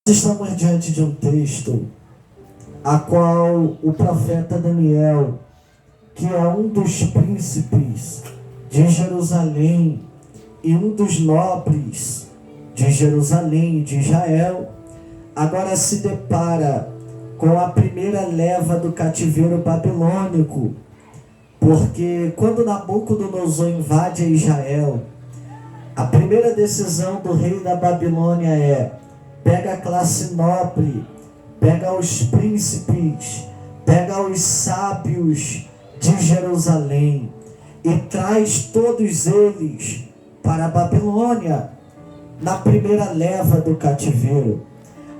Estamos diante de um texto a qual o profeta Daniel, que é um dos príncipes de Jerusalém e um dos nobres de Jerusalém e de Israel, agora se depara com a primeira leva do cativeiro babilônico, porque quando Nabucodonosor invade Israel, a primeira decisão do rei da Babilônia é: pega a classe nobre, pega os príncipes, pega os sábios de Jerusalém e traz todos eles para a Babilônia, na primeira leva do cativeiro.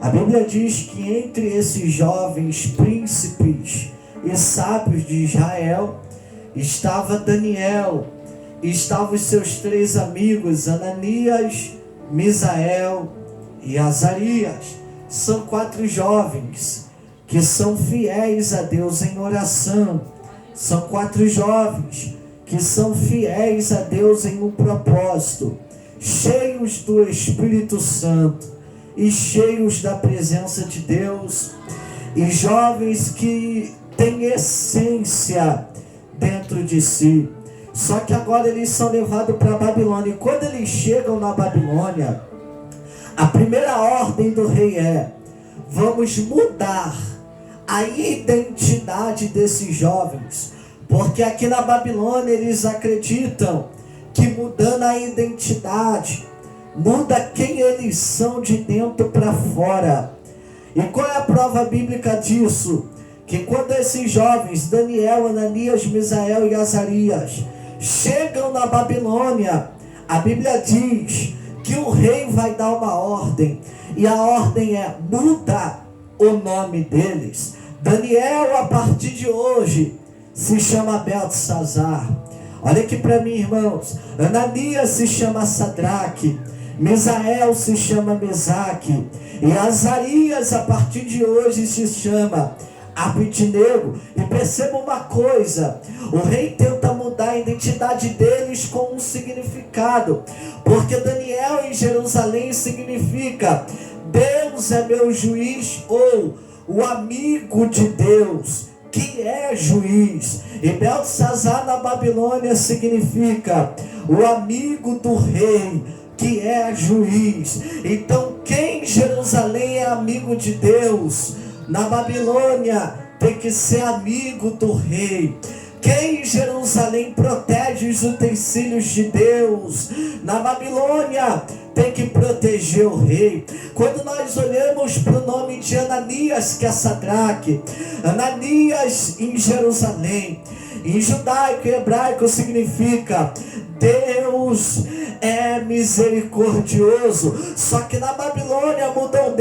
A Bíblia diz que entre esses jovens príncipes e sábios de Israel estava Daniel, estavam os seus 3 amigos, Ananias, Misael e Azarias. São 4 jovens que são fiéis a Deus em oração. São 4 jovens que são fiéis a Deus em um propósito, cheios do Espírito Santo e cheios da presença de Deus, e jovens que têm essência dentro de si. Só que agora eles são levados para a Babilônia, e quando eles chegam na Babilônia, a primeira ordem do rei é: vamos mudar a identidade desses jovens, porque aqui na Babilônia eles acreditam que mudando a identidade, muda quem eles são de dentro para fora. E qual é a prova bíblica disso? Que quando esses jovens, Daniel, Ananias, Misael e Azarias, chegam na Babilônia, a Bíblia diz que o rei vai dar uma ordem, e a ordem é: muda o nome deles. Daniel, a partir de hoje, se chama Beltesazar. Olha aqui para mim, irmãos. Ananias se chama Sadraque, Misael se chama Mesaque, e Azarias, a partir de hoje, se chama Abednego. E perceba uma coisa: o rei tenta mudar a identidade deles com um significado, porque Daniel em Jerusalém significa Deus é meu juiz, ou o amigo de Deus que é juiz. E Beltesazar na Babilônia significa o amigo do rei que é juiz. Então quem em Jerusalém é amigo de Deus, na Babilônia tem que ser amigo do rei. Quem em Jerusalém protege os utensílios de Deus, na Babilônia tem que proteger o rei. Quando nós olhamos para o nome de Ananias, que é Sadraque, Ananias em Jerusalém, em judaico e hebraico significa Deus é misericordioso. Só que na Babilônia mudam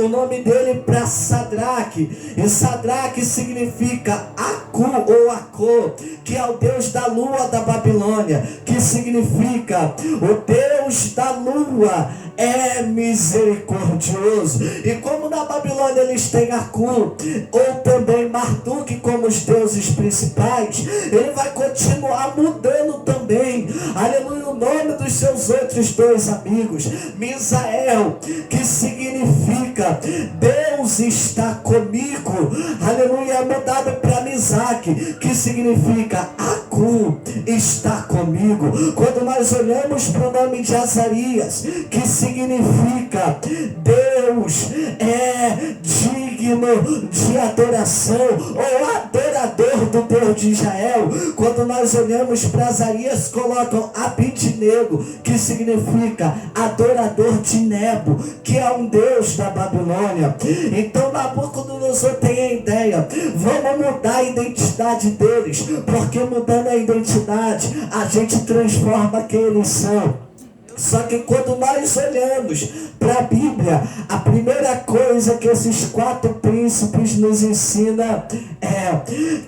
o nome dele para Sadraque, e Sadraque significa Aku ou Acô, que é o Deus da lua da Babilônia, que significa o Deus da lua é misericordioso. E como na Babilônia eles têm Aku ou também Marduk como os deuses principais, ele vai continuar mudando também, aleluia, o nome dos seus outros 2 amigos. Misael, que significa Deus está comigo, aleluia, é mudado para Mesaque, que significa Aku está comigo. Quando nós olhamos para o nome de Azarias, que significa Deus é digno de adoração, ou adorador do Deus de Israel. Quando nós olhamos para Azarias, colocam Abednego, que significa adorador de Nebo, que é um deus da Babilônia. Então Nabucodonosor tem a ideia: vamos mudar a identidade deles, porque mudando a identidade a gente transforma quem eles são. Só que quando nós olhamos para a Bíblia, a primeira coisa que esses 4 príncipes nos ensinam é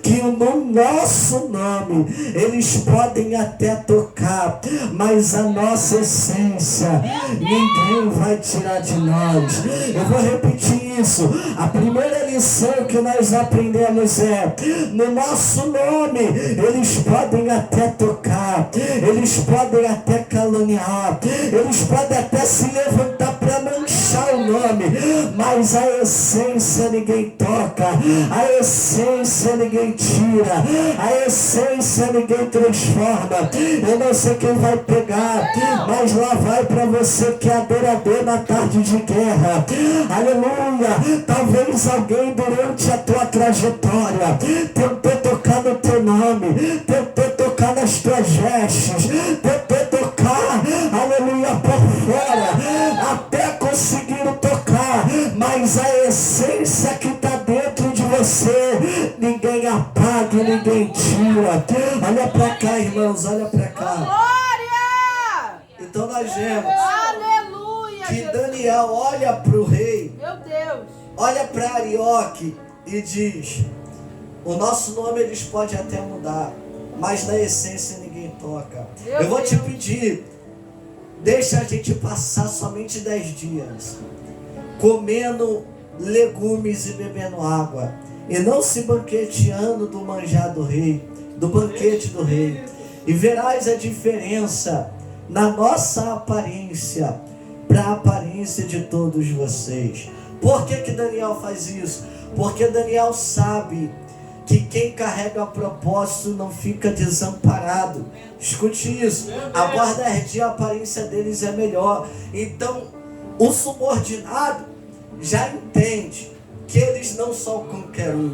que no nosso nome eles podem até tocar, mas a nossa essência ninguém vai tirar de nós. Eu vou repetir isso. A primeira lição que nós aprendemos é: no nosso nome eles podem até tocar, eles podem até caluniar, eles podem até se levantar para manchar deixar o nome, mas a essência ninguém toca, a essência ninguém tira, a essência ninguém transforma. Eu não sei quem vai pegar, mas lá vai para você que é adorador na tarde de guerra. Aleluia. Talvez alguém durante a tua trajetória tentou tocar no teu nome, tentou tocar nas tuas vestes, tentou tocar, aleluia, por fora, até conseguiram tocar, mas a essência que está dentro de você, ninguém apaga, ninguém tira. Olha para cá, irmãos, olha para cá. Glória! Então nós vemos Aleluia, que Jesus. Daniel olha para o rei, Meu Deus. olha para Arioque e diz: o nosso nome eles podem até mudar, mas na essência ninguém toca. Eu vou te pedir, deixa a gente passar somente 10 dias comendo legumes e bebendo água, e não se banqueteando do manjar do rei, do banquete do rei, e verás a diferença na nossa aparência para a aparência de todos vocês. Por que que Daniel faz isso? Porque Daniel sabe que quem carrega propósito não fica desamparado. Escute isso, a guarda-dia, a aparência deles é melhor. Então o subordinado já entende que eles não são qualquer um,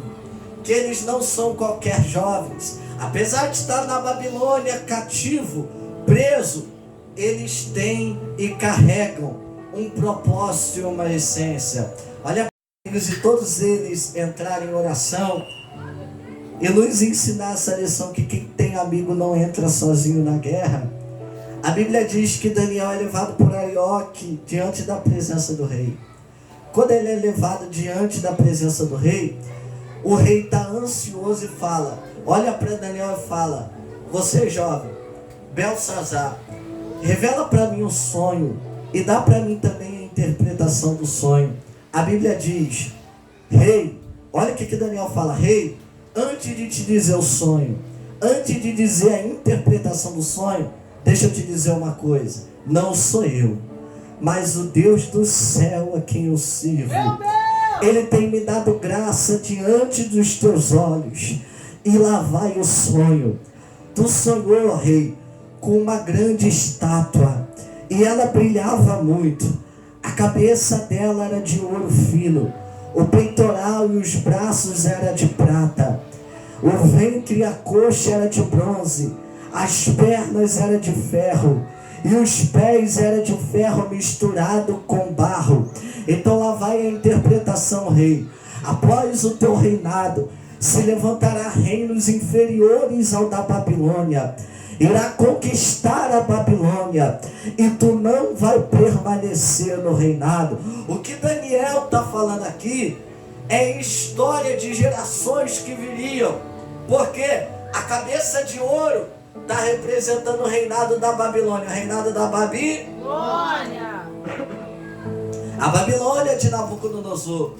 que eles não são qualquer jovens. Apesar de estar na Babilônia cativo, preso, eles têm e carregam um propósito e uma essência. Olha, amigos, e todos eles entrarem em oração e nos ensinar essa lição que quem tem amigo não entra sozinho na guerra. A Bíblia diz que Daniel é levado por Arioque diante da presença do rei. Quando ele é levado diante da presença do rei, o rei está ansioso e fala, olha para Daniel e fala: você jovem, Belsazar, revela para mim um sonho e dá para mim também a interpretação do sonho. A Bíblia diz: rei, olha o que Daniel fala: rei, antes de te dizer o sonho, antes de dizer a interpretação do sonho, deixa eu te dizer uma coisa, não sou eu, mas o Deus do céu a quem eu sirvo. Ele tem me dado graça diante dos teus olhos. E lá vai o sonho. Tu sonhou, rei, com uma grande estátua, e ela brilhava muito. A cabeça dela era de ouro fino, o peitoral e os braços era de prata, o ventre e a coxa era de bronze, as pernas eram de ferro, e os pés eram de ferro misturado com barro. Então lá vai a interpretação, rei. Após o teu reinado se levantará reinos inferiores ao da Babilônia, irá conquistar a Babilônia, e tu não vai permanecer no reinado. O que Daniel está falando aqui é história de gerações que viriam, porque a cabeça de ouro está representando o reinado da Babilônia, o reinado da Babilônia, a Babilônia de Nabucodonosor.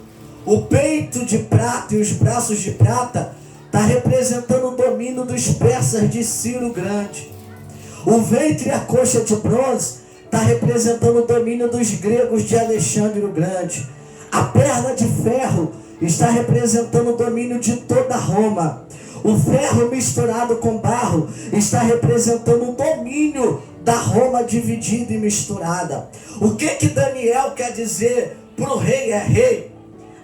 O peito de prata e os braços de prata está representando o domínio dos persas de Ciro Grande. O ventre e a coxa de bronze está representando o domínio dos gregos de Alexandre o Grande. A perna de ferro está representando o domínio de toda Roma. O ferro misturado com barro está representando o domínio da Roma dividida e misturada. O que Daniel quer dizer para o rei é: rei,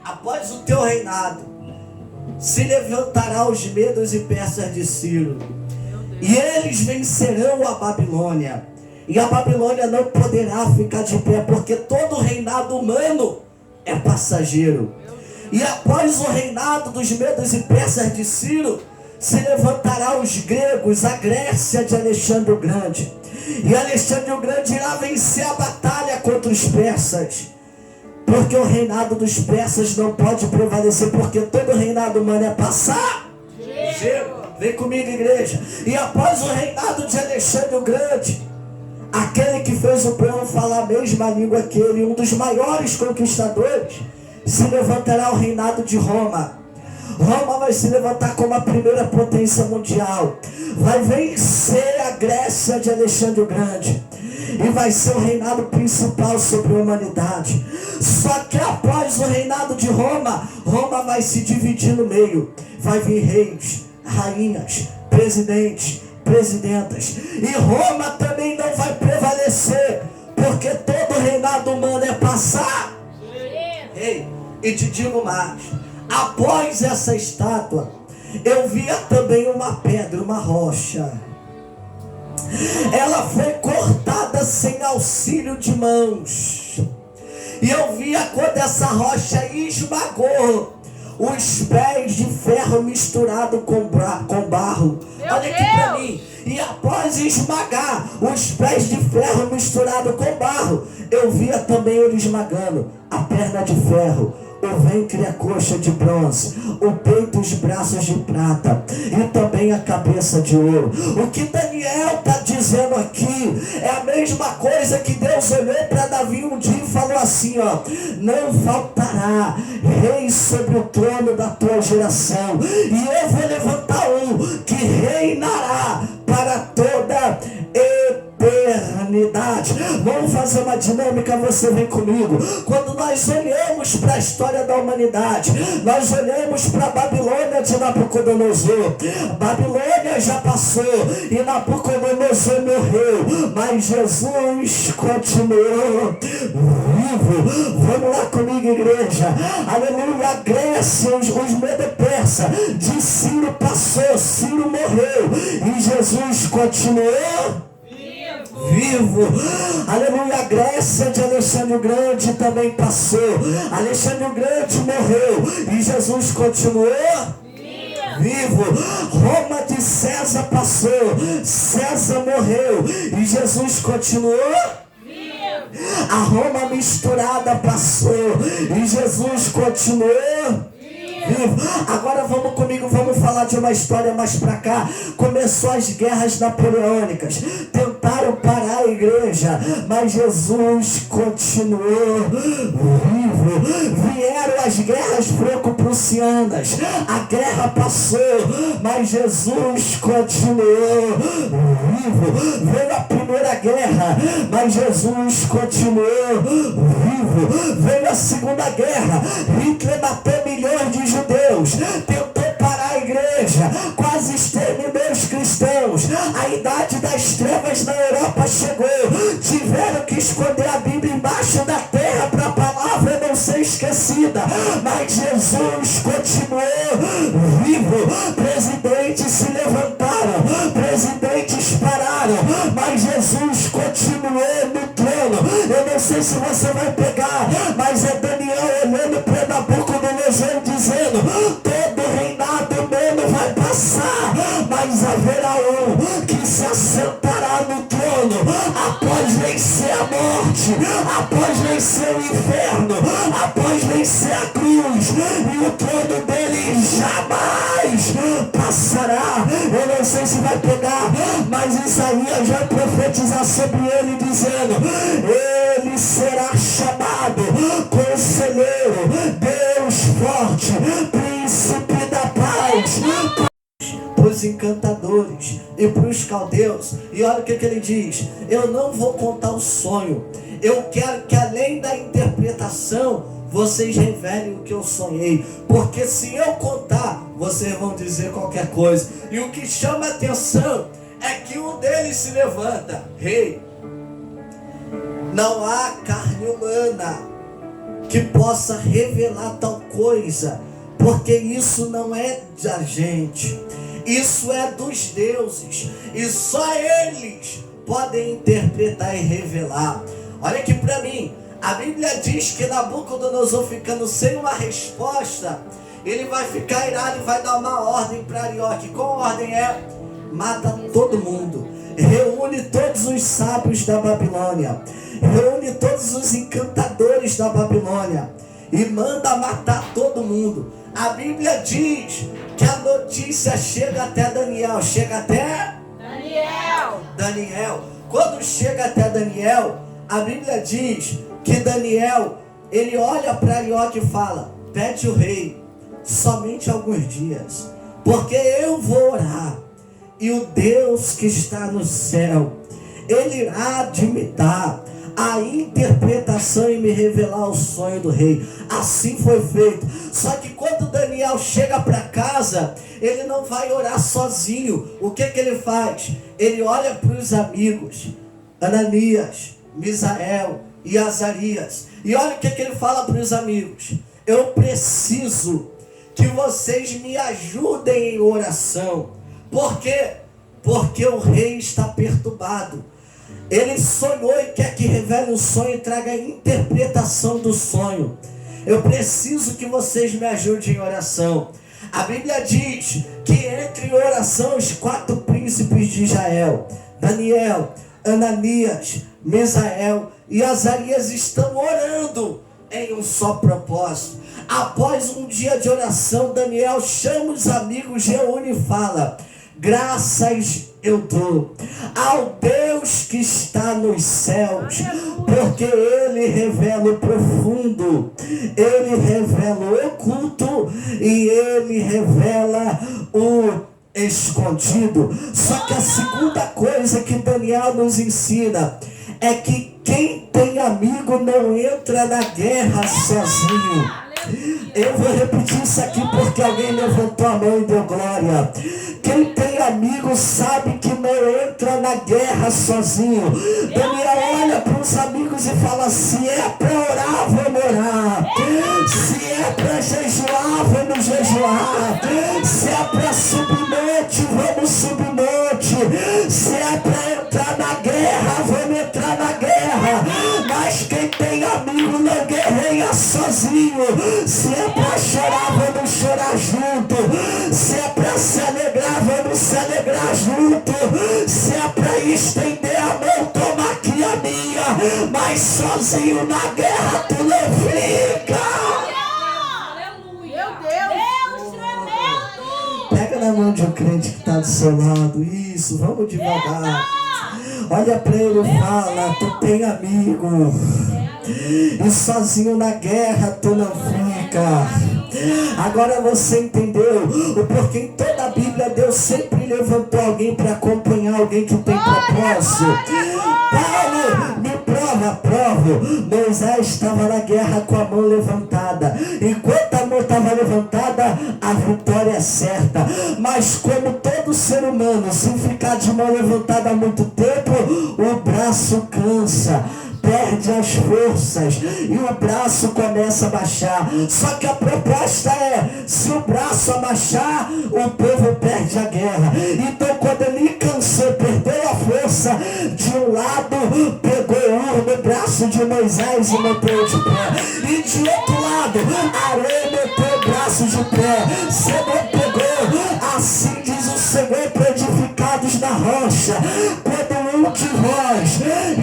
após o teu reinado se levantará os medos e persas de Ciro, e eles vencerão a Babilônia, e a Babilônia não poderá ficar de pé, porque todo reinado humano é passageiro. E após o reinado dos medos e persas de Ciro, se levantará os gregos, a Grécia de Alexandre o Grande, e Alexandre o Grande irá vencer a batalha contra os persas, porque o reinado dos persas não pode prevalecer, porque todo reinado humano é passageiro. Vem comigo, igreja. E após o reinado de Alexandre o Grande, aquele que fez o povo falar a mesma língua que ele, um dos maiores conquistadores, se levantará o reinado de Roma. Roma vai se levantar como a primeira potência mundial, vai vencer a Grécia de Alexandre o Grande, e vai ser o reinado principal sobre a humanidade. Só que após o reinado de Roma, Roma vai se dividir no meio. Vai vir reis, rainhas, presidentes, presidentas. E Roma também não vai prevalecer, porque todo reinado humano é passar. Ei, e te digo mais, após essa estátua, eu via também uma pedra, uma rocha. Ela foi cortada sem auxílio de mãos. E eu via quando essa rocha esmagou os pés de ferro misturado com barro. Olha aqui para mim. E após esmagar os pés de ferro misturado com barro, eu via também ele esmagando a perna de ferro, o ventre e a coxa de bronze, o peito e os braços de prata, e também a cabeça de ouro. O que Daniel está dizendo aqui é a mesma coisa que Deus olhou para Davi um dia e falou assim, ó: não faltará rei sobre o trono da tua geração, e eu vou levantar um que reinará para toda eternidade. Vamos fazer uma dinâmica, você vem comigo. Quando nós olhamos para a história da humanidade, nós olhamos para a Babilônia de Nabucodonosor. Babilônia já passou e Nabucodonosor morreu, mas Jesus continuou vivo. Vamos lá comigo, igreja. Aleluia. A Grécia, os Medo-Persa de Ciro passou, Ciro morreu, e Jesus continuou vivo. Aleluia. A Grécia de Alexandre o Grande também passou, Alexandre o Grande morreu, e Jesus continuou vivo. Roma de César passou, César morreu, e Jesus continuou vivo. A Roma misturada passou, e Jesus continuou vivo. Agora vamos comigo, vamos falar de uma história mais pra cá. Começou as guerras napoleônicas, tentaram parar a igreja, mas Jesus continuou vivo. Vieram as guerras franco-prussianas, a guerra passou, mas Jesus continuou vivo. Veio a primeira guerra, mas Jesus continuou vivo. Veio a segunda guerra, Hitler matou milhões de judeus, tentou parar a igreja, quase exterminou os cristãos. A idade das trevas na Europa chegou, tiveram que esconder a Bíblia embaixo da terra para a palavra não ser esquecida, mas Jesus continuou vivo. Presidentes se levantaram, presidentes pararam, mas Jesus continuou no trono. Eu não sei se você vai pegar, mas é Daniel olhando para Nabucodonosor dizendo: todo reinado humano vai passar, mas haverá um que se assentará no trono após vencer a morte, após vencer o inferno, após vencer a cruz, e o trono dele jamais passará. Eu não sei se vai pegar, mas Isaías vai profetizar sobre ele dizendo: ele será chamado Conselheiro, Deus forte, Príncipe da paz. Para os encantadores e para os caldeus. E olha o que ele diz: eu não vou contar o sonho, eu quero que além da interpretação vocês revelem o que eu sonhei, porque se eu contar, vocês vão dizer qualquer coisa. E o que chama a atenção é que um deles se levanta: rei, não há carne humana que possa revelar tal coisa, porque isso não é da gente, isso é dos deuses, e só eles podem interpretar e revelar. Olha aqui para mim, a Bíblia diz que Nabucodonosor, ficando sem uma resposta, ele vai ficar irado e vai dar uma ordem para Arioque. Qual ordem é? Mata todo mundo, reúne todos os sábios da Babilônia, reúne todos os encantadores da Babilônia e manda matar todo mundo. A Bíblia diz que a notícia chega até Daniel. Chega até Daniel. Quando chega até Daniel, a Bíblia diz que Daniel, ele olha para Arioque e fala: pede o rei somente alguns dias, porque eu vou orar, e o Deus que está no céu, ele irá de me dar a interpretação e me revelar o sonho do rei. Assim foi feito. Só que quando Daniel chega para casa, ele não vai orar sozinho. O que ele faz? Ele olha para os amigos, Ananias, Misael e Azarias, e olha o que ele fala para os amigos: eu preciso que vocês me ajudem em oração. Por quê? Porque o rei está perturbado. Ele sonhou e quer que revele o sonho e traga a interpretação do sonho. Eu preciso que vocês me ajudem em oração. A Bíblia diz que entre em oração os 4 príncipes de Israel, Daniel, Ananias, Misael e Azarias, estão orando em um só propósito. Após um dia de oração, Daniel chama os amigos, reúne e fala: graças eu dou ao Deus que está nos céus, porque Ele revela o profundo, Ele revela o oculto e Ele revela o escondido. Só que a segunda coisa que Daniel nos ensina é que quem tem amigo não entra na guerra sozinho. Eu vou repetir isso aqui porque alguém levantou a mão e deu glória. Quem tem amigo sabe que não entra na guerra sozinho. Daniel olha para os amigos e fala: se é para orar, vamos orar. Se é para jejuar, vamos jejuar. Se é para subir monte, vamos subir monte. Se é para entrar na guerra, vamos entrar na guerra. Mas quem tem amigo não guerreia sozinho. Se é para chorar, vamos chorar junto. Se é para se alegrar, vamos se alegrar junto. Se é para estender a mão, toma aqui a minha. Mas sozinho na guerra tu não fica. Aleluia. Meu Deus tremendo. Pega na mão de um crente que está do seu lado. Isso, vamos devagar. Olha para ele e fala: tu tem amigo. E sozinho na guerra tu não fica. Agora você entendeu o porquê em toda a Bíblia Deus sempre levantou alguém para acompanhar alguém que tem propósito. Paulo, me prova. Moisés estava na guerra com a mão levantada. Enquanto a mão estava levantada, a vitória é certa. Mas como todo ser humano, se ficar de mão levantada há muito tempo, o braço cansa, perde as forças e o braço começa a baixar. Só que a proposta é: se o braço abaixar, o povo perde a guerra. Então quando ele cansou, perdeu a força, de um lado pegou no braço de Moisés e meteu de pé, e de outro lado Arão meteu o braço de pé. Se não pegou, assim diz o Senhor, para edificados na rocha, quando um de vós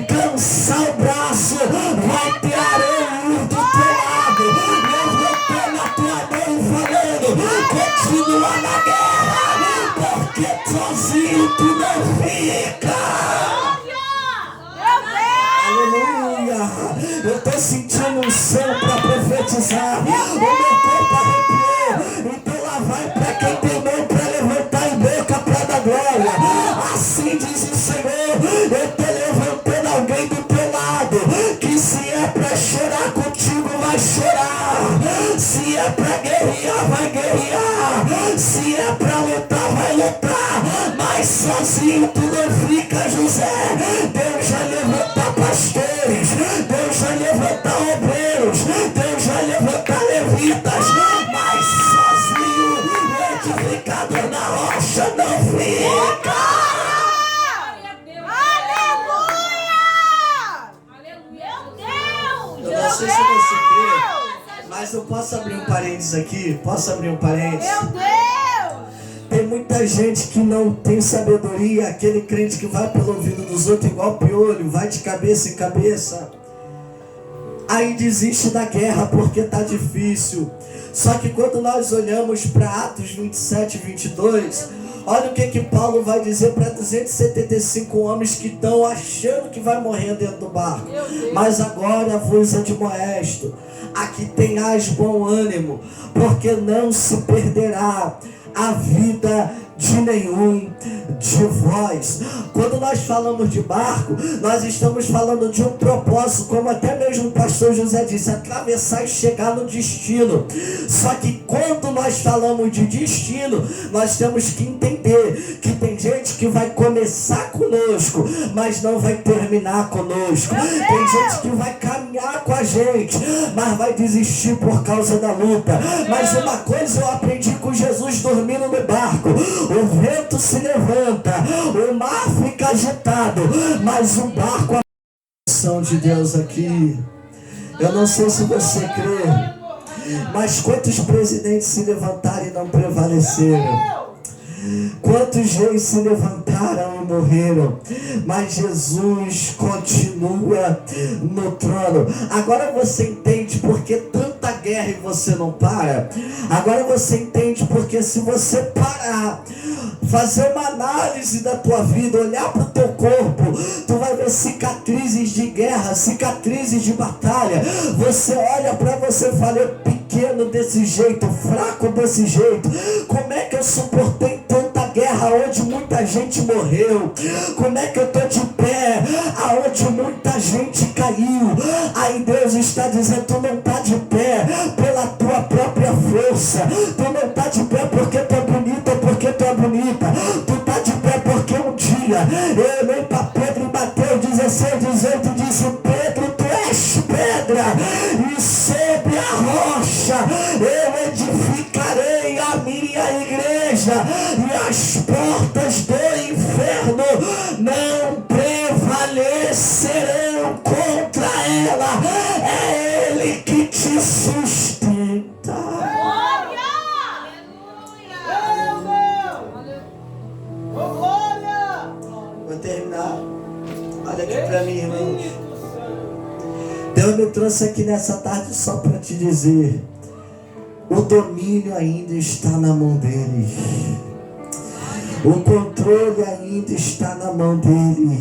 cansar o braço, vai ter Arão do teu lado, levantando a tua mão e falando: continua na guerra, porque sozinho tu não fica. Aleluia! Eu estou sentindo um som para profetizar. O meu corpo arrepiou. Então lá vai para quem tem mão para levantar em boca para dar glória. Assim diz o Senhor: eu estou levantando alguém do teu lado, que se é para chorar contigo, vai chorar. Se é para guerrear, vai guerrear. Se é para lutar, vai lutar. Mas sozinho tu não fica, José. Deus vai levantar pastores, Deus vai levantar obreiros, Deus vai levantar levitas. Mas sozinho o edificador na rocha não fica. Eu não sei se você crê, mas eu posso abrir um parênteses aqui? Posso abrir um parênteses? Meu Deus! Tem muita gente que não tem sabedoria, aquele crente que vai pelo ouvido dos outros igual piolho, vai de cabeça em cabeça. Aí desiste da guerra porque tá difícil. Só que quando nós olhamos para Atos 27 e 22, olha o que Paulo vai dizer para 275 homens que estão achando que vai morrer dentro do barco. Mas agora vos admoesto, aqui tenhais bom ânimo, porque não se perderá a vida de nenhum de vós. Quando nós falamos de barco, nós estamos falando de um propósito, como até mesmo o pastor José disse, atravessar e chegar no destino. Só que quando nós falamos de destino, nós temos que entender que tem gente que vai começar conosco, mas não vai terminar conosco. Tem gente que vai caminhar com a gente, mas vai desistir por causa da luta. Mas uma coisa eu aprendi com Jesus dormindo no barco: o vento se levanta, o mar fica agitado, mas o barco, a ação de Deus aqui. Eu não sei se você crê, mas quantos presidentes se levantaram e não prevaleceram? Quantos reis se levantaram e morreram? Mas Jesus continua no trono. Agora você entende por que tanta guerra e você não para? Agora você entende porque se você parar, fazer uma análise da tua vida, olhar para o teu corpo, tu vai ver cicatrizes de guerra, cicatrizes de batalha. Você olha para você e fala: eu pequeno desse jeito, fraco desse jeito, como é que eu suportei tanta guerra onde muita gente morreu? Como é que eu estou de pé aonde muita gente caiu? Aí Deus está dizendo: tu não está de pé pela tua própria força, tu não está de pé porque tu é bonita ou porque tu é bonita, tu está de pé porque um dia eu olhei para Pedro em Mateus 16:18 e disse: Pedro, tu és pedra, e sobre a rocha eu edificarei a minha igreja, e as portas do inferno não prevalecerão contra ela. É Ele que te sustenta. Vou terminar. Olha aqui para mim, irmãos. Deus me trouxe aqui nessa tarde só para te dizer: o domínio ainda está na mão dele. O controle ainda está na mão dele.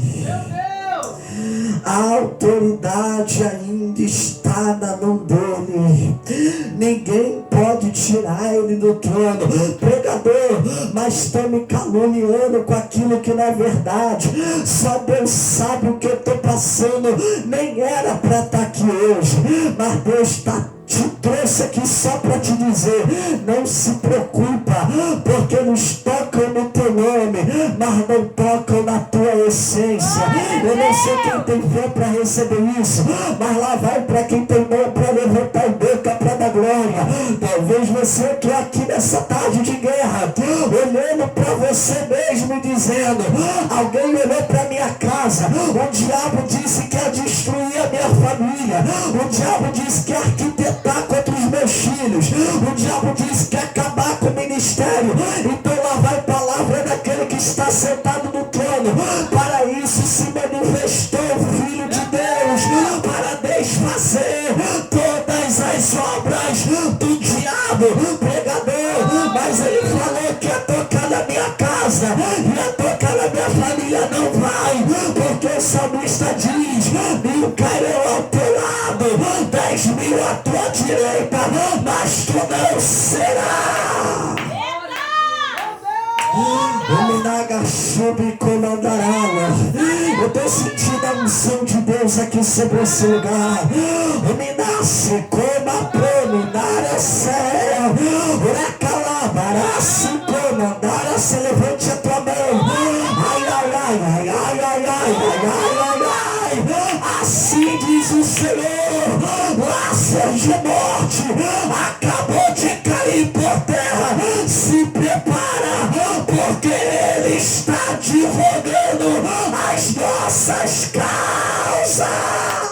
A autoridade ainda está na mão dele. Ninguém pode tirar ele do trono. Pregador, mas estão me caluniando com aquilo que não é verdade. Só Deus sabe o que eu estou passando. Nem era para estar aqui hoje, mas Deus te trouxe aqui só para te dizer: não se preocupa, porque nos tocam no teu nome, mas não tocam na tua essência. Eu não sei quem tem fé para receber isso, mas lá vai para quem tem mão para levantar a boca para dar glória. Talvez você que aqui nessa tarde de guerra, olhando para você mesmo e dizendo: alguém olhou para minha casa, o diabo disse que ia destruir a minha família, o diabo disse que ia arquitetar contra os meus filhos, o diabo disse que ia acabar com o ministério. Então lá vai a palavra daquele que está sentado no trono. Para isso se manifestou o Filho de Deus, para desfazer todas as obras do diabo. Pregador, mas ele falou que ia tocar na minha casa, ia tocar na minha família. Não vai, porque o salmista diz: 1000 cairão ao teu lado, 10.000 à tua direita, mas tu não será. O Minaga sube comandará. Eu estou sentindo a unção de Deus aqui sobre esse lugar. O Minasce coma prominar a céu. Ora calabará se comandar. Se levante a tua mão. Ai, ai, ai, ai, ai, ai, ai, ai, ai, ai. Assim diz o Senhor: laços de morte acabou de cair por terra. Se prepara, porque Ele está advogando as nossas causas.